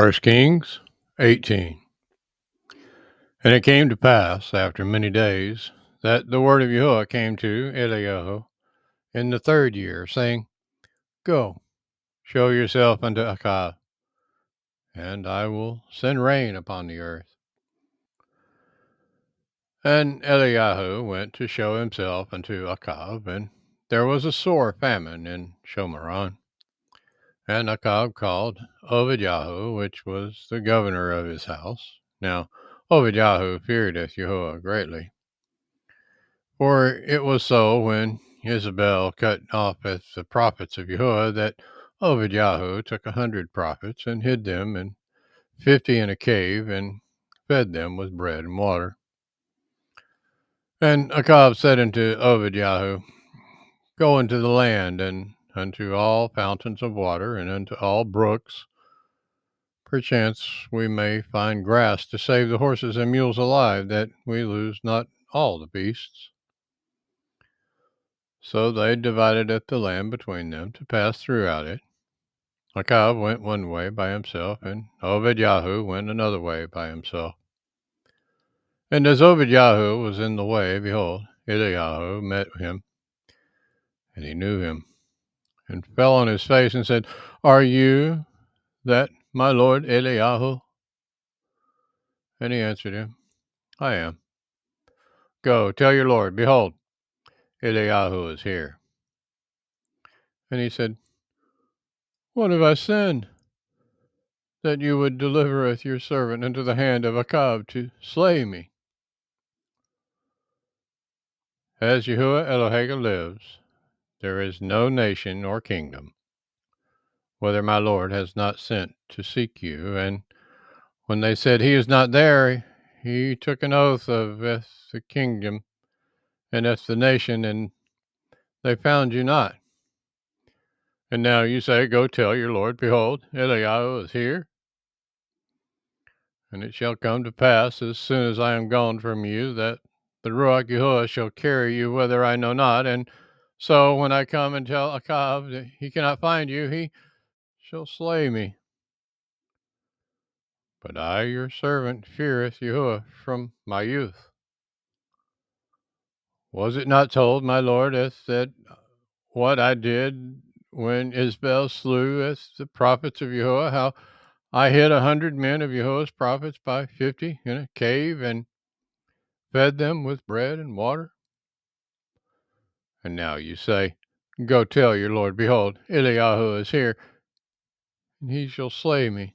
1 Kings 18. And it came to pass after many days that the word of YAHUAH came to Eliyahu in the 3rd year, saying, Go, show yourself unto Achab, and I will send rain upon the earth. And Eliyahu went to show himself unto Achab, and there was a sore famine in Shomeron. And Achab called Obadiah, which was the governor of his house. Now Obadiah feared YAHUAH greatly. For it was so when Jezebel cut off at the prophets of YAHUAH that Obadiah took 100 prophets and hid them, and 50 in a cave, and fed them with bread and water. And Achab said unto Obadiah, Go into the land, and unto all fountains of water, and unto all brooks. Perchance we may find grass to save the horses and mules alive, that we lose not all the beasts. So they divided the land between them to pass throughout it. Achab went one way by himself, and Obadiah went another way by himself. And as Obadiah was in the way, behold, Eliyahu met him, and he knew him, and fell on his face and said, Are you that my lord Eliyahu? And he answered him, I am. Go, tell your lord, behold, Eliyahu is here. And he said, What have I sinned, that you would deliver your servant into the hand of Achab to slay me? As YAHUAH Elohega lives, there is no nation or kingdom, whether my Lord has not sent to seek you. And when they said, He is not there, he took an oath of the kingdom and the nation, and they found you not. And now you say, Go tell your Lord, behold, Eliyahu is here. And it shall come to pass, as soon as I am gone from you, that the Ruach YAHUAH shall carry you whither I know not. And so when I come and tell Achab that he cannot find you, he shall slay me. But I, your servant, feareth YAHUAH from my youth. Was it not told, my Lord, that what I did when Isbel slew the prophets of YAHUAH, how I hid 100 men of YAHUAH's prophets by 50 in a cave, and fed them with bread and water? And now you say, Go tell your Lord, behold, Eliyahu is here, and he shall slay me.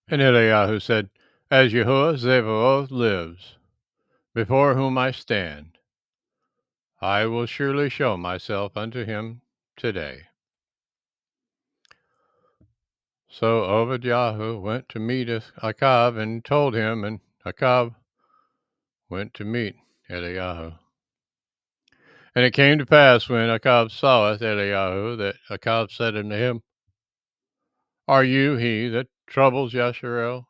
And Eliyahu said, As YAHUAH Zebaoth lives, before whom I stand, I will surely show myself unto him today. So Obadiah went to meet Achab and told him, and Achab went to meet Eliyahu. And it came to pass, when Achab saweth Eliyahu, that Achab said unto him, Are you he that troubles Yasharel?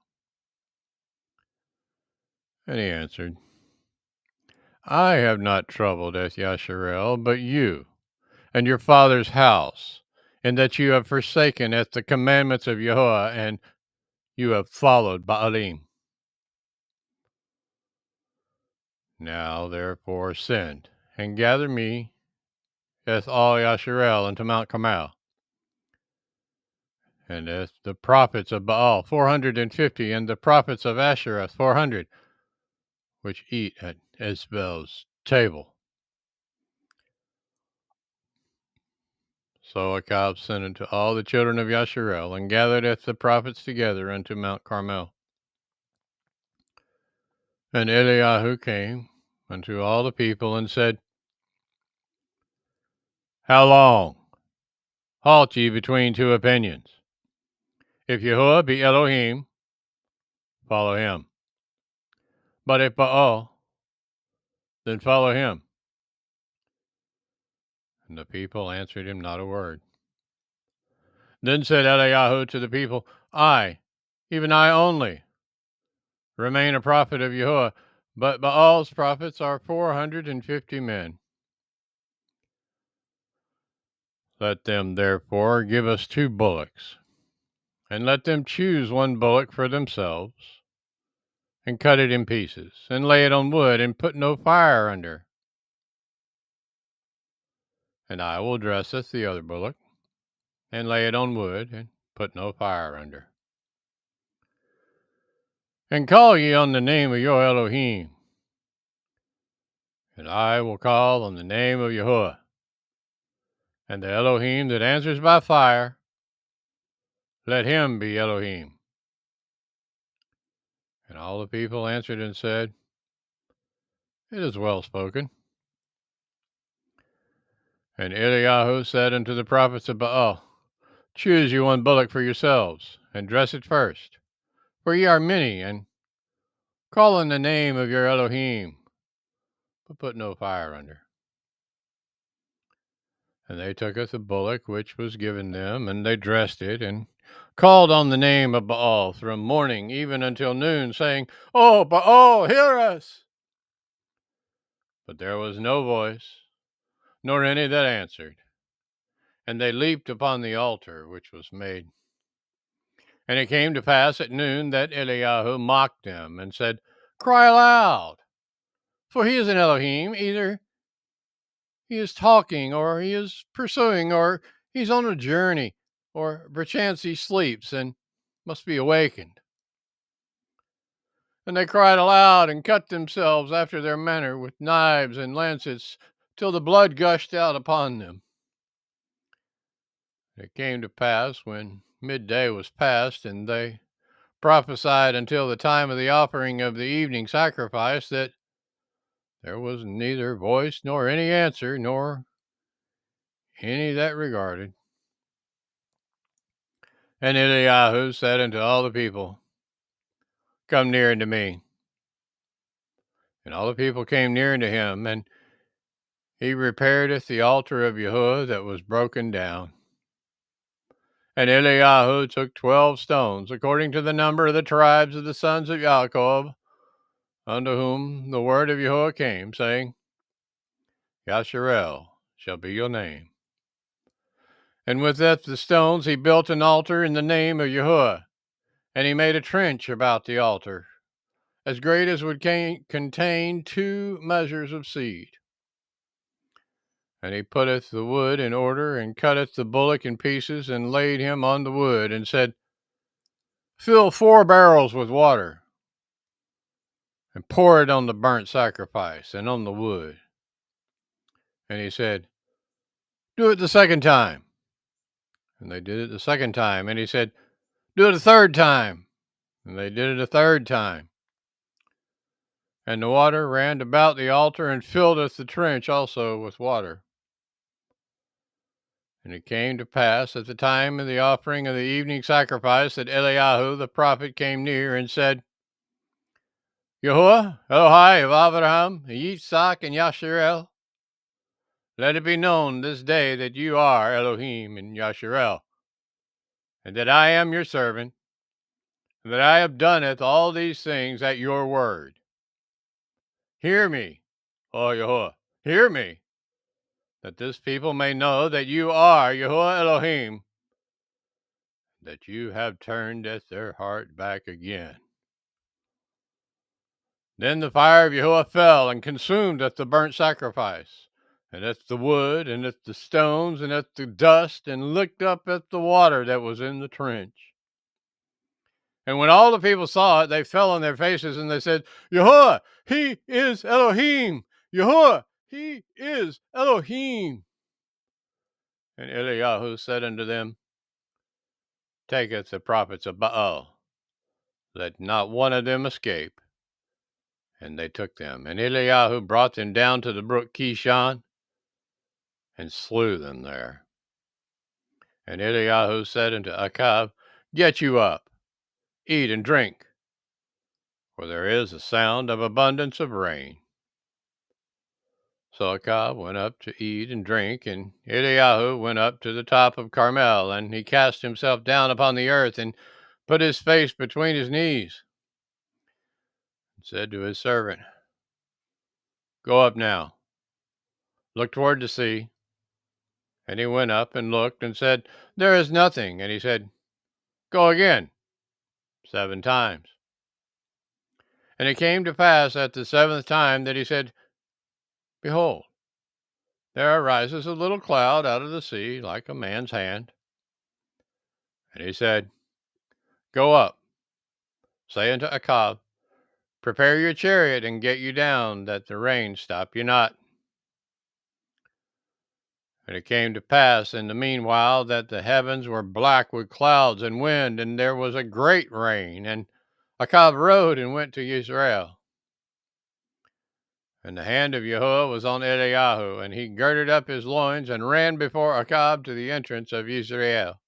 And he answered, I have not troubled Yasharel, but you, and your father's house, in that you have forsaken the commandments of YAHUAH, and you have followed Baalim. Now therefore send, and gather me all Yasharel unto Mount Carmel, and the prophets of Baal 450, and the prophets of Asherah 400, which eat at Isbel's table. So Achab sent unto all the children of Yasharel, and gathered the prophets together unto Mount Carmel. And Eliyahu came unto all the people, and said, How long halt ye between two opinions? If YAHUAH be Elohim, follow him. But if Baal, then follow him. And the people answered him not a word. Then said Eliyahu to the people, I, even I only, remain a prophet of YAHUAH, but Baal's prophets are 450 men. Let them therefore give us 2 bullocks, and let them choose one bullock for themselves, and cut it in pieces, and lay it on wood, and put no fire under. And I will dresseth the other bullock, and lay it on wood, and put no fire under. And call ye on the name of your Elohim, and I will call on the name of YAHUAH. And the Elohim that answers by fire, let him be Elohim. And all the people answered and said, It is well spoken. And Eliyahu said unto the prophets of Baal, Choose you one bullock for yourselves, and dress it first, for ye are many, and call on the name of your Elohim, but put no fire under. And they tooketh the bullock which was given them, and they dressed it, and called on the name of Baal from morning even until noon, saying, O Baal, hear us! But there was no voice, nor any that answered. And they leaped upon the altar which was made. And it came to pass at noon that Eliyahu mocked them, and said, Cry aloud, for he is an Elohim, either he is talking, or he is pursuing, or he's on a journey, or perchance he sleeps and must be awakened. And they cried aloud, and cut themselves after their manner with knives and lancets, till the blood gushed out upon them. It came to pass, when midday was past, and they prophesied until the time of the offering of the evening sacrifice, that there was neither voice nor any answer, nor any that regarded. And Eliyahu said unto all the people, Come near unto me. And all the people came near unto him, and he repairedeth the altar of YAHUAH that was broken down. And Eliyahu took 12 stones, according to the number of the tribes of the sons of Jacob, unto whom the word of YAHUAH came, saying, Yasharel shall be your name. And with the stones he built an altar in the name of YAHUAH, and he made a trench about the altar, as great as would contain 2 measures of seed. And he putteth the wood in order, and cutteth the bullock in pieces, and laid him on the wood, and said, Fill 4 barrels with water, and pour it on the burnt sacrifice, and on the wood. And he said, Do it the second time. And they did it the second time. And he said, Do it a third time. And they did it a third time. And the water ran about the altar, and filleth the trench also with water. And it came to pass at the time of the offering of the evening sacrifice, that Eliyahu the prophet came near, and said, YAHUAH, Elohai of Abraham, Yitzhak, and Yasharel, let it be known this day that you are Elohim and Yasharel, and that I am your servant, and that I have done all these things at your word. Hear me, O YAHUAH, hear me, that this people may know that you are YAHUAH Elohim, that you have turned their heart back again. Then the fire of YAHUAH fell, and consumed the burnt sacrifice, and the wood, and the stones, and the dust, and licked up the water that was in the trench. And when all the people saw it, they fell on their faces, and they said, YAHUAH, he is Elohim! YAHUAH, he is Elohim! And Eliyahu said unto them, Taketh the prophets of Baal, let not one of them escape. And they took them. And Eliyahu brought them down to the brook Kishon, and slew them there. And Eliyahu said unto Achab, Get you up, eat and drink, for there is a sound of abundance of rain. So Achab went up to eat and drink, and Eliyahu went up to the top of Carmel, and he cast himself down upon the earth, and put his face between his knees, and said to his servant, Go up now, look toward the sea. And he went up and looked, and said, There is nothing. And he said, Go again 7 times. And it came to pass at the 7th time that he said, Behold, there arises a little cloud out of the sea like a man's hand. And he said, Go up, say unto Achab, Prepare your chariot and get you down, that the rain stop you not. And it came to pass in the meanwhile that the heavens were black with clouds and wind, and there was a great rain. And Achab rode and went to Israel. And the hand of YAHUAH was on Eliyahu, and he girded up his loins and ran before Achab to the entrance of Israel.